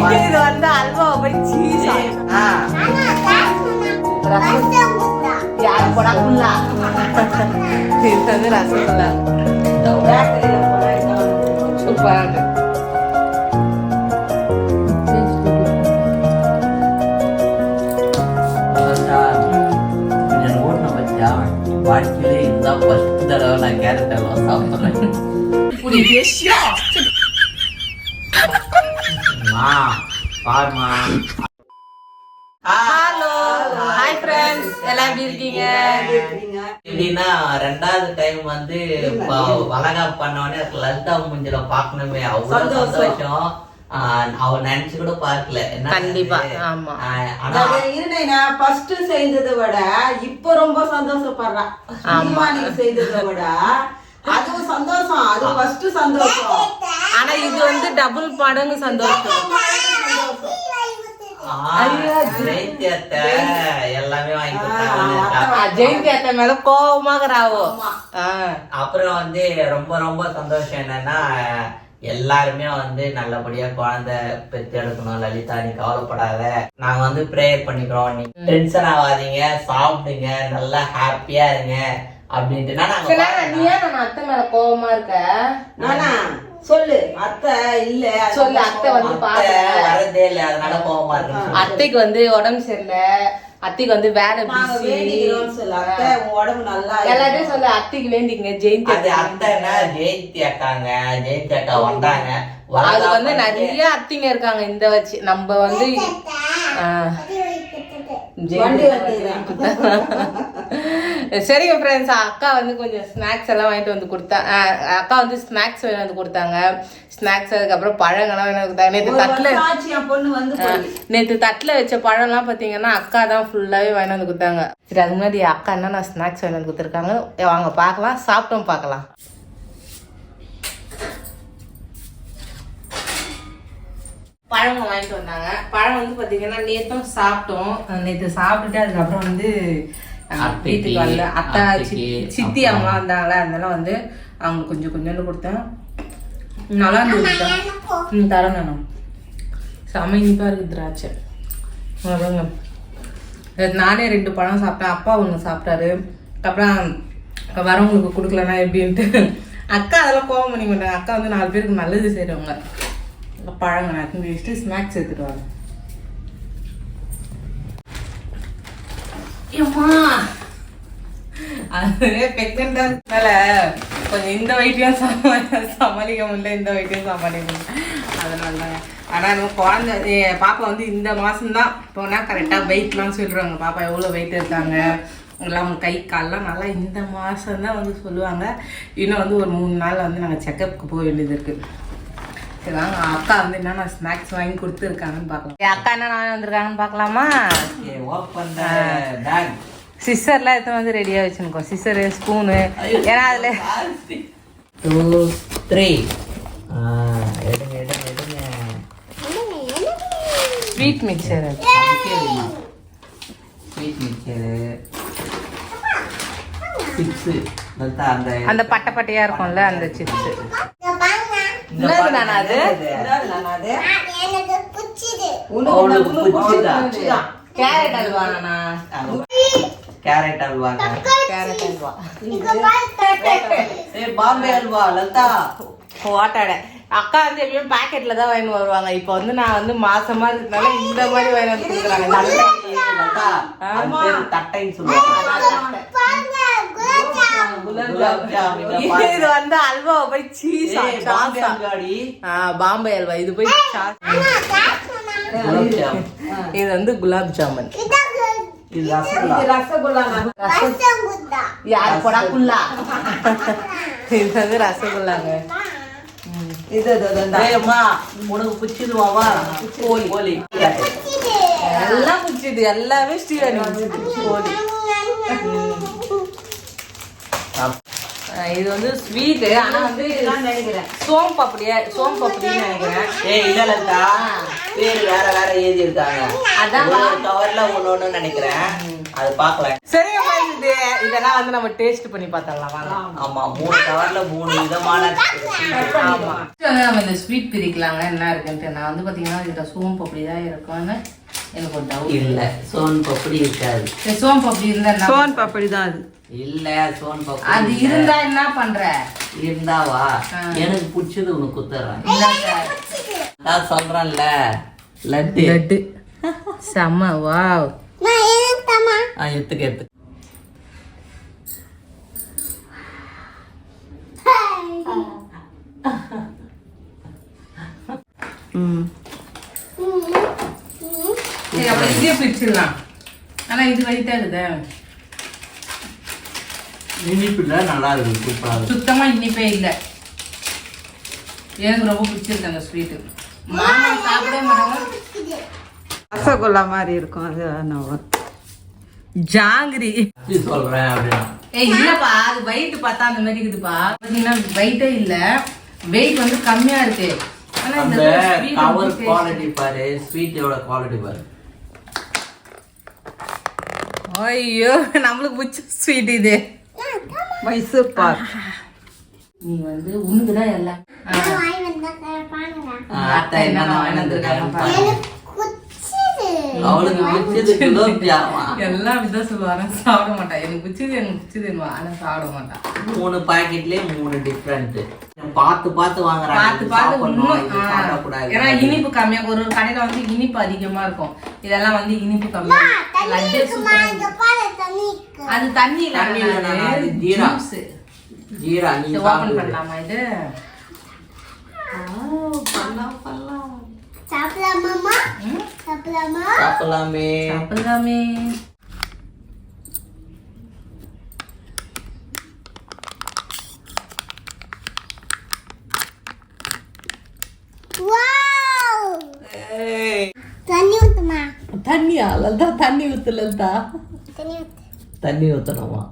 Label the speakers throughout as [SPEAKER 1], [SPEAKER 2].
[SPEAKER 1] இது வந்து அல்வா போய் சீஸ் யார் போடா புல்லா இது வந்து ரசகுல்லா சூப்பரா இருக்கு.
[SPEAKER 2] வாழ்க்கையிலே இதுதான் ஃபர்ஸ்ட் தடவை நான் கேரட் அல்வா சாப்பிட்றேன். பாருமா.
[SPEAKER 1] ஹலோ ஹாய் ஃப்ரெண்ட்ஸ், எல்லாம் எப்படி இருக்கீங்க?
[SPEAKER 2] எப்படின்னா ரெண்டாவது டைம் வந்து அழகா பண்ணோடனே லலிதா மூஞ்சில பாக்கணுமே அவ்வளவு சந்தோஷம். அவ நினைச்சு கூட பாக்கல.
[SPEAKER 1] கண்டிப்பா ஆமா.
[SPEAKER 3] ஆனா ஃபர்ஸ்ட் செய்ததை விட இப்ப ரொம்ப சந்தோஷப்படுறான். நீ செய்ததை விட அது சந்தோஷம், அது ஃபர்ஸ்ட் சந்தோஷம்.
[SPEAKER 1] ஆனா இது வந்து டபுள் மடங்கு சந்தோஷம்.
[SPEAKER 2] எல்லாமே வாங்கி
[SPEAKER 1] ஜெயந்தி அத்தை மேல கோபமாகறாவோ.
[SPEAKER 2] அப்புறம் வந்து ரொம்ப ரொம்ப சந்தோஷம் என்னன்னா எல்லாருமே வந்து நல்லபடியா குழந்தை பெற்று எடுக்கணும். லலிதா நீ கவலைப்படாத, நாங்க வந்து ப்ரேயர் பண்ணிக்கிறோம், நீ டென்ஷன் ஆகாதீங்க, சாப்பிடுங்க, நல்லா ஹாப்பியா இருங்க அப்படின்ட்டு.
[SPEAKER 1] நீ ஏன் அத்தை மேல கோபமா இருக்க?
[SPEAKER 3] நானா சொல்லு அத்தை இல்ல
[SPEAKER 1] சொல்லு. அத்தை வந்து
[SPEAKER 2] வரதே இல்ல, அதனால கோபமா இருக்கு.
[SPEAKER 1] அத்தைக்கு வந்து உடம்பு சரியில்லை, அத்தைக்கு வந்து வேலை
[SPEAKER 3] உடம்பு நல்லா
[SPEAKER 1] எல்லாத்தையும் சொல்லு. அத்தைக்கு வேண்டிங்க ஜெயந்தி
[SPEAKER 2] அத்தைன்னா ஜெயந்தி அக்காங்க. ஜெயந்தி அக்கா வந்தாங்க.
[SPEAKER 1] அது வந்து நிறைய அத்தைங்க இருக்காங்க. இந்த வச்சு நம்ம வந்து சரிங்க ஃப்ரெண்ட்ஸ், அக்கா வந்து கொஞ்சம் ஸ்நாக்ஸ் எல்லாம் வாங்கிட்டு வந்து கொடுத்தா. அக்கா வந்து ஸ்நாக்ஸ் வாங்கி வந்து கொடுத்தாங்க. ஸ்நாக்ஸ் அதுக்கப்புறம் பழங்கள்லாம் வாங்கி கொடுத்தாங்க. நேற்று தட்டில் வச்ச பழம்லாம் பார்த்தீங்கன்னா அக்கா தான் ஃபுல்லாகவே வாங்கி வந்து கொடுத்தாங்க. சரி, அது முன்னாடி அக்கா என்ன ஸ்நாக்ஸ் வாங்கி வந்து கொடுத்துருக்காங்க, வாங்க பார்க்கலாம். சாப்பிட்டோம் பார்க்கலாம். பழங்க வாங்கிட்டு வந்தாங்க. பழம் வந்து பார்த்தீங்கன்னா நேற்றும் சாப்பிட்டோம். நேற்று சாப்பிட்டுட்டு அதுக்கப்புறம் வந்து வீட்டுக்கு வரல. அத்தா சித்தி அவங்களாம் வந்தாங்களே, அதனால வந்து அவங்க கொஞ்சம் கொஞ்சோண்டு கொடுத்தேன். நல்லா இருந்துச்சு. தரேன் நானும். செம இனிப்பா இருக்கு திராட்சை. அதாங்க நானே 2 பழம் சாப்பிட்டேன். அப்பா ஒன்று சாப்பிட்டாரு. அப்புறம் வரவங்களுக்கு கொடுக்கலன்னா எப்படின்ட்டு அக்கா அதெல்லாம் கோவம் பண்ணி மாட்டாங்க. அக்கா வந்து 4 பேருக்கு நல்லது செய்கிறவங்க. பழங்க நான் வச்சுட்டு ஸ்நாக்ஸ் எடுத்துட்டு வாங்க. அதுவே பெக்னெண்டால கொஞ்சம் இந்த வயிற்றையும் சமாளிக்க முடியல, இந்த வயிற்றையும் சமாளிக்க முடியல. அதனால தாங்க. ஆனால் நம்ம குழந்தை பாப்பா வந்து இந்த மாதம்தான் போனால் கரெக்டாக வெயிட்லாம் சொல்லிடுவாங்க. பாப்பா எவ்வளோ வெயிட் இருக்காங்க எல்லாம், அவங்க கை கால்லாம் நல்லா இந்த மாதம்தான் வந்து சொல்லுவாங்க. இன்னும் வந்து ஒரு 3 நாள் வந்து நாங்கள் செக்கப்புக்கு போக வேண்டியது இருக்குது. சரிதாங்க. அக்கா வந்து என்னென்ன ஸ்நாக்ஸ் வாங்கி கொடுத்துருக்காங்கன்னு பார்க்கலாம். அக்கா என்ன வந்திருக்காங்கன்னு பார்க்கலாமா? சிஸ்டர்லாம் எடுத்து வந்து ரெடியாக வச்சுருக்கோம். சிஸ்டரு, ஸ்பூனு, ஏன்னா அதில்
[SPEAKER 2] 2 3 எடுங்க.
[SPEAKER 1] ஸ்வீட் மிக்சரு,
[SPEAKER 2] சிப்ஸு,
[SPEAKER 1] அந்த பட்டை பட்டையாக இருக்கும்ல அந்த சிப்ஸு. கேரட் அல்வாண்ணா.
[SPEAKER 2] கேரட் அல்வா,
[SPEAKER 1] கேரட் அல்வா,
[SPEAKER 2] பாம்பே அல்வா. லலிதா
[SPEAKER 1] ஓட்டாட அக்கா வந்து எப்பயும் பாக்கெட்ல தான் வாங்கி வருவாங்க. இப்போ வந்து நான் வந்து மாசமா இருக்கிறதுனால இந்த மாதிரி வாங்கி வந்து கொடுக்குறாங்க.
[SPEAKER 2] தட்டைன்னு சொல்லுவாங்க.
[SPEAKER 1] இது வந்து அல்வா போய் சீஸ் பாம்பே அல்வா. இது போய் இது வந்து குலாப் ஜாமுன். யாரு போடா குல்லா? இது வந்து ரசகுல்லாங்க.
[SPEAKER 2] உனக்கு பிடிச்சதுவாவா? கோழி
[SPEAKER 1] எல்லாம் பிடிச்சது, எல்லாமே ஸ்ரீவாணி கோழி. இது வந்து ஸ்வீட். ஆனா வந்து நினைக்கிறேன் சோம்பப்படின்னு நினைக்கிறேன்.
[SPEAKER 2] இல்ல பேரு வேற வேற எழுதி இருக்காங்க.
[SPEAKER 1] அதான்
[SPEAKER 2] கவர்ல ஒண்ணு நினைக்கிறேன். அது பார்க்கல.
[SPEAKER 1] சரி இது இதெல்லாம் வந்து நம்ம டேஸ்ட் பண்ணி பார்த்தலாம் வாங்க.
[SPEAKER 2] ஆமா 3 கவர்ல 3 விதமான
[SPEAKER 1] ஆமா நம்ம இந்த ஸ்வீட் பிரிக்கலாங்க என்ன இருக்குன்ட்டு. நான் வந்து பாத்தீங்கன்னா இதுல சோம்பு பப்படி தான் இருக்கும்னு எனக்கு ஒரு டவுட்.
[SPEAKER 2] இல்ல சோன் பப்படி இருக்காது.
[SPEAKER 1] சோம்பு பப்படி இருந்தா
[SPEAKER 3] சோன் பப்படி தான் அது.
[SPEAKER 2] இல்ல சோன் பப்படி
[SPEAKER 1] அது இருந்தா என்ன பண்ற?
[SPEAKER 2] இருந்தாவா எனக்கு பிடிச்சது உனக்கு குத்துறேன். நான் சொல்றேன்ல லட்டு
[SPEAKER 1] லட்டு செம்ம வாவ்.
[SPEAKER 2] எத்துக்கு
[SPEAKER 1] சரி அப்ப இதே பிரிச்சிடலாம். ஆனா இது வயிட்டா இருக்குதா?
[SPEAKER 2] இனிப்புல நல்லா இருக்கு, சூப்பரா இருக்கு.
[SPEAKER 1] சுத்தமா இனிப்பே இல்ல. எனக்கு ரொம்ப பிடிச்சிருக்கு அந்த ஸ்வீட். மாமா சாப்பிடவே மாட்டாங்க.
[SPEAKER 3] ரசகுல்லா மாதிரி இருக்கும் அது. நான்
[SPEAKER 1] ஜாங்கிரி
[SPEAKER 2] சொல்றேன் அப்படின்னா
[SPEAKER 1] ஏய் இல்லப்பா அது வெயிட் பார்த்தா அந்த மாதிரி இருக்குதுப்பா. பாத்தீங்கன்னா வெயிட்டே இல்ல, வெயிட் வந்து கம்மியா இருக்கு. ஆனா
[SPEAKER 2] அந்த கவர் குவாலிட்டி பாரு, ஸ்வீட்டோட குவாலிட்டி பாரு.
[SPEAKER 1] ஐயோ நம்மளுக்கு பிடிச்ச ஸ்வீட் இது.
[SPEAKER 3] மைசூர் பாக்.
[SPEAKER 1] நீ வந்து உனக்குதான் எல்லாம்
[SPEAKER 2] அத்தை என்ன வாங்கி வந்திருக்காங்க. அவளுக்கு பிடிச்சது குலோப் ஜாமா.
[SPEAKER 1] எல்லாம் அப்படிதான் சொல்லுவாங்க, சாப்பிட மாட்டா. எனக்கு பிடிச்சது ஆனா சாப்பிட மாட்டா.
[SPEAKER 2] 3 பாக்கெட்லயே 3 டிஃபரெண்ட். பார்த்து வாங்குறாங்க.
[SPEAKER 1] பார்த்து ஏன்னா இனிப்பு கம்மியா. ஒரு கடையில வந்து இனிப்பு அதிகமா இருக்கும், இதெல்லாம் வந்து இனிப்பு கம்மியா. லட்டு அது தண்ணி
[SPEAKER 2] ஜீரா ஜீரா. நீ
[SPEAKER 1] ஓபன் பண்ணலாமா இது?
[SPEAKER 2] சாப்பிடலாமே.
[SPEAKER 1] தண்ணியா? தண்ணி ஊத்துலதா
[SPEAKER 2] தண்ணி ஊத்தணுமா?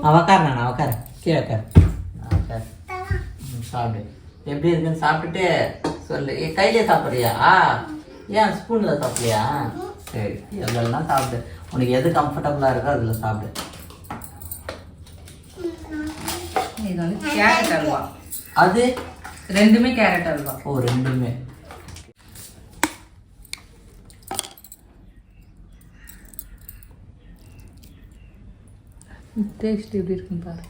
[SPEAKER 2] அவக்கார அவக்கார கீழே சாப்பிடு. எப்படி இருக்குன்னு சாப்பிட்டுட்டு சொல்லு. கையிலே சாப்பிட்றியா? ஏன் ஸ்பூன்ல சாப்பிட்றியா? சரி அதெல்லாம் சாப்பிடு. உனக்கு எது கம்ஃபர்டபுளா இருக்கோ அதுல சாப்பிடு.
[SPEAKER 1] இது வந்து கேரட் அல்வா.
[SPEAKER 2] அது
[SPEAKER 1] ரெண்டுமே கேரட் அல்வா.
[SPEAKER 2] ஓ ரெண்டுமே.
[SPEAKER 1] டேஸ்ட் எப்படி இருக்குன்னு பாரு.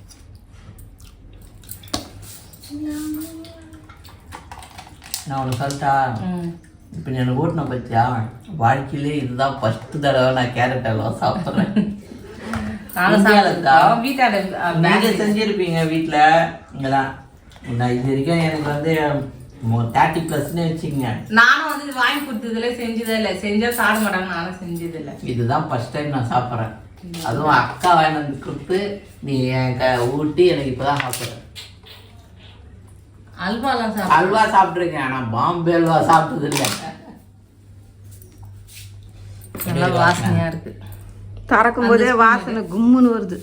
[SPEAKER 2] நான் உனக்கு சொல்லிட்டா, இப்போ நீ எனக்கு ஓட்டின பத்தியா, வாழ்க்கையிலே இதுதான் ஃபர்ஸ்ட் தடவை நான் கேரட் அல்வா சாப்பிட்றேன். நீங்க செஞ்சிருப்பீங்க வீட்டில். இங்கதான் நான் இது வரைக்கும் எனக்கு வந்து 30+ வச்சுக்கங்க.
[SPEAKER 1] நானும் வந்து இது வாங்கி கொடுத்ததுல செஞ்சதே இல்லை, செஞ்சா சாப்பிட மாட்டாங்க, நானும் செஞ்சது இல்லை.
[SPEAKER 2] இதுதான் ஃபர்ஸ்ட் டைம் நான் சாப்பிட்றேன். அதுவும் அக்கா வாங்கி வந்து கொடுத்து நீ ஊட்டி எனக்கு இப்போதான் சாப்பிட்றேன். அல்வா சாப்பிட்ருக்கேன், ஆனால் பாம்பே அல்வா சாப்பிட்டது இல்லை.
[SPEAKER 1] நல்லா வாசனையா இருக்கு.
[SPEAKER 3] திறக்கும் போதே வாசனை கும்முன்னு வருது.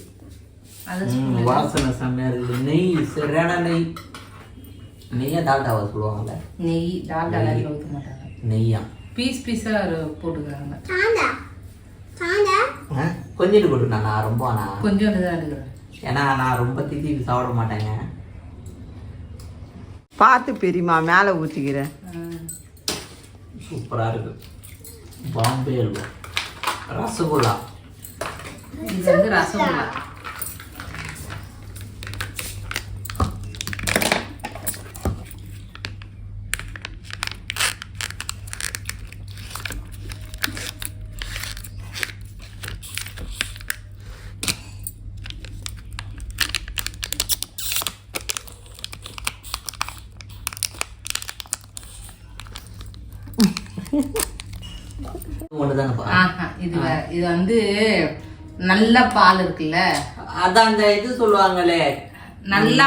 [SPEAKER 2] வாசனை செம்மையா இருக்குது. நெய் சரியான நெய். நெய்யா டால்டாவா சொல்லுவாங்கல்ல?
[SPEAKER 1] நெய் டால்டால ஊற்ற மாட்டாங்க.
[SPEAKER 2] நெய்யா
[SPEAKER 1] பீஸ் பீஸா போட்டுக்கிறாங்க.
[SPEAKER 2] கொஞ்சம் போட்டு நான் ரொம்ப
[SPEAKER 1] கொஞ்சம் தான் எடுக்கிறேன்.
[SPEAKER 2] ஏன்னா நான் ரொம்ப திட்டி சாப்பிட மாட்டேங்க.
[SPEAKER 3] பார்த்து பெரியமா மேலே ஊற்றிக்கிறேன்.
[SPEAKER 2] சூப்பரா இருக்கு. பாம்பே அல்வா. ரசகுல்லா.
[SPEAKER 1] இது வந்து ரசகுல்லா. இது வந்து நல்ல பால் இருக்குல்ல,
[SPEAKER 2] அதான் அந்த இது சொல்லுவாங்களே,
[SPEAKER 1] நல்ல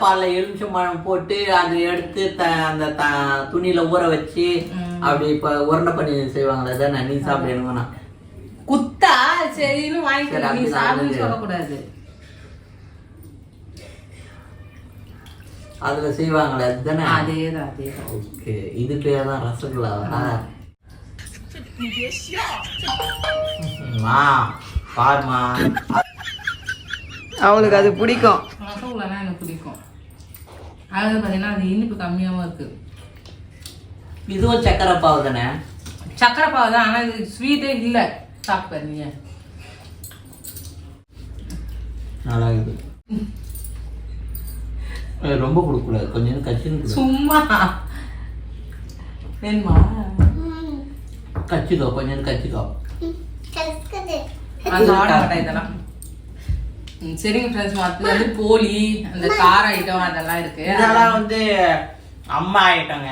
[SPEAKER 2] பால்ல எலுமிச்சம்பழம் போட்டு அதை எடுத்து அந்த துணியில ஊற வச்சு அப்படி இப்ப உருண்டை பண்ணி செய்வாங்களே, அதான் நீ சாப்பிடணும்னா
[SPEAKER 1] குத்தா சரின்னு வாங்கிக்கலாம். நீ சாப்பிடுன்னு சொல்லக்கூடாது.
[SPEAKER 2] அதுல செய்வாங்களே அதுதானே?
[SPEAKER 1] அதேதான்.
[SPEAKER 2] ஓகே, இது பேர் தான் ரசகுல்லாவா? பாருமா
[SPEAKER 3] அவளுக்கு அது பிடிக்கும்.
[SPEAKER 1] ரசகுல்லானா எனக்கு பிடிக்கும். அதாவது பார்த்தீங்கன்னா அது இனிப்பு கம்மியாகவும் இருக்கு.
[SPEAKER 2] இதுவும் சக்கரை பாவு தானே?
[SPEAKER 1] சக்கரை பாவு தான், ஆனால் இது ஸ்வீட்டே இல்லை. சாப்பிட்டு நீங்க
[SPEAKER 2] நல்லா இருக்குது. ரொம்ப கொடுக்கூடாது, கொஞ்சம் கச்சின்னு
[SPEAKER 1] சும்மா வேணுமா?
[SPEAKER 2] கச்சிக்கோ, கொஞ்சம் கச்சிக்கோ.
[SPEAKER 1] அந்த ஆட மாட்டேன் இதெல்லாம். சரிங்க ஃப்ரெண்ட்ஸ், மற்றது வந்து போலி அந்த கார ஐட்டம் அதெல்லாம் இருக்கு.
[SPEAKER 2] இதெல்லாம் வந்து அம்மா ஐட்டங்க,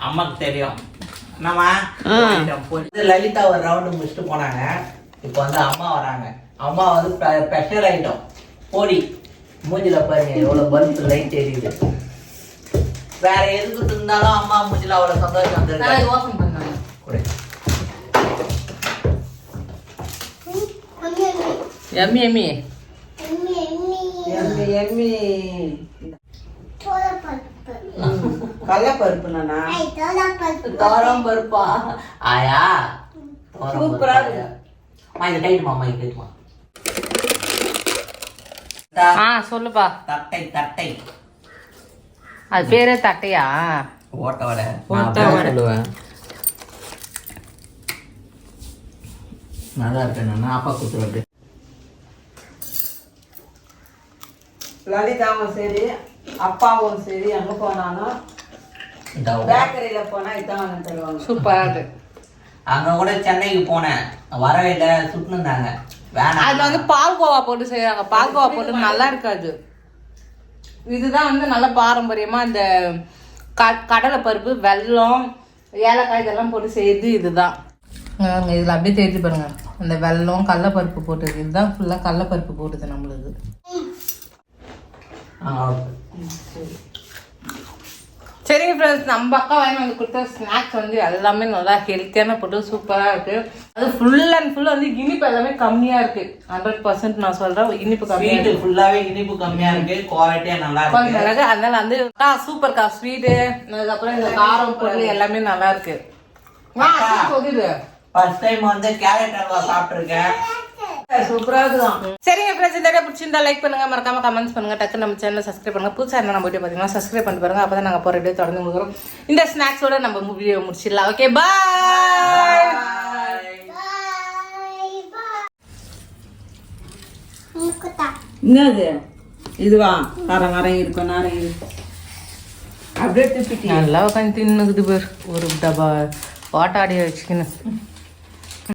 [SPEAKER 2] அம்மாக்கு தெரியும். என்னம்மா லலிதா ஒரு ரவுண்டு முடிச்சுட்டு போனாங்க. இப்போ வந்து அம்மா வராங்க. அம்மா வந்து ஸ்பெஷல் ஐட்டம் போலி. மூஞ்சில பாருங்க எவ்வளவு பல்ப் லைட் தெரியுது. வேற எதுக்கு இருந்தாலும் அம்மா மூஞ்சில அவ்வளவு சந்தோஷம் வந்துருக்கு.
[SPEAKER 1] யோசனை பண்ணாங்க எம்மி எம்மி
[SPEAKER 3] கடலைப்பருப்பு நானா?
[SPEAKER 2] தோரம் பருப்பா ஆயா?
[SPEAKER 3] சூப்பரா இருக்கு.
[SPEAKER 2] இது கைட்டுமா, அம்மா இது கைட்டுமா.
[SPEAKER 1] சொல்லுப்பா.
[SPEAKER 2] தட்டை தட்டை
[SPEAKER 1] அது பேரே தட்டையா?
[SPEAKER 2] ஓட்ட வடை.
[SPEAKER 1] ஓட்ட வடை
[SPEAKER 2] சொல்லுவேன். நல்லா இருக்கேன். நான் அப்பா கொடுத்துருவேன்.
[SPEAKER 3] லலிதாவும் சரி அப்பாவும் சரி எங்க போனாலும் பேக்கரியில போனா இதான் வாங்கி தருவாங்க.
[SPEAKER 1] சூப்பரா இருக்கு.
[SPEAKER 2] அங்க கூட சென்னைக்கு போனேன், வரவே இல்லை, சுட்டு இருந்தாங்க.
[SPEAKER 1] அதுல வந்து பால்கோவா போட்டு செய்யறாங்க. பால்கோவா போட்டு நல்லா இருக்காது. இதுதான் வந்து நல்ல பாரம்பரியமா இந்த கடலை பருப்பு, வெல்லம், ஏலக்காய் இதெல்லாம் போட்டு செய்யுது. இதுதான் இதுல அப்படியே தெரிஞ்சு பாருங்க. இந்த வெல்லம் கடலைப்பருப்பு போட்டது இதுதான் ஃபுல்லா கடலைப்பருப்பு போட்டுது நம்மளுக்கு. சரிங்க ஃப்ரெண்ட்ஸ், நம்ம அக்கா வாங்கி வந்து கொடுத்த ஸ்நாக்ஸ் வந்து எல்லாமே நல்லா ஹெல்த்தியான போட்டு சூப்பராக இருக்கு. அது ஃபுல் அண்ட் ஃபுல் வந்து இனிப்பு எல்லாமே கம்மியா இருக்கு. 100% நான் சொல்றேன், இனிப்பு கம்மியா
[SPEAKER 2] ஃபுல்லாவே இனிப்பு கம்மியா இருக்கு, குவாலிட்டியா நல்லா இருக்கு.
[SPEAKER 1] அதனால வந்து சூப்பர்க்கா ஸ்வீட்டு, அதுக்கப்புறம் இந்த காரம் பொருள் எல்லாமே நல்லா இருக்கு. சொல்லிடு.
[SPEAKER 2] ஃபர்ஸ்ட் டைம் வந்து கேரட் அல்வா சாப்பிட்டுருக்கேன்,
[SPEAKER 3] சூப்பரா இருக்குதான்.
[SPEAKER 1] சரிங்க ஃப்ரெண்ட்ஸ், இந்த வீடியோ பிடிச்சிருந்தா லைக் பண்ணுங்க, மறக்காம கமெண்ட்ஸ் பண்ணுங்க, டக்கு நம்ம சேனலை சப்ஸ்கிரைப் பண்ணுங்க. புதுசாக என்ன நம்ம வீடியோ பார்த்தீங்கன்னா சப்ஸ்கிரைப் பண்ணி பாருங்க. அப்பதான் நாங்கள் போகிற வீடியோ தொடர்ந்து கொடுக்குறோம். இந்த ஸ்நாக்ஸோட நம்ம வீடியோ முடிச்சிடலாம். ஓகே, பாய்.
[SPEAKER 3] என்னது இதுவா? நேரம் இருக்கும், நேரம் இருக்கும். அப்படியே திப்பிட்டி
[SPEAKER 1] நல்லா உட்காந்து தின்னுக்குது பேர் ஒரு டப்பா வாட்டாடியை வச்சுக்கின்னு.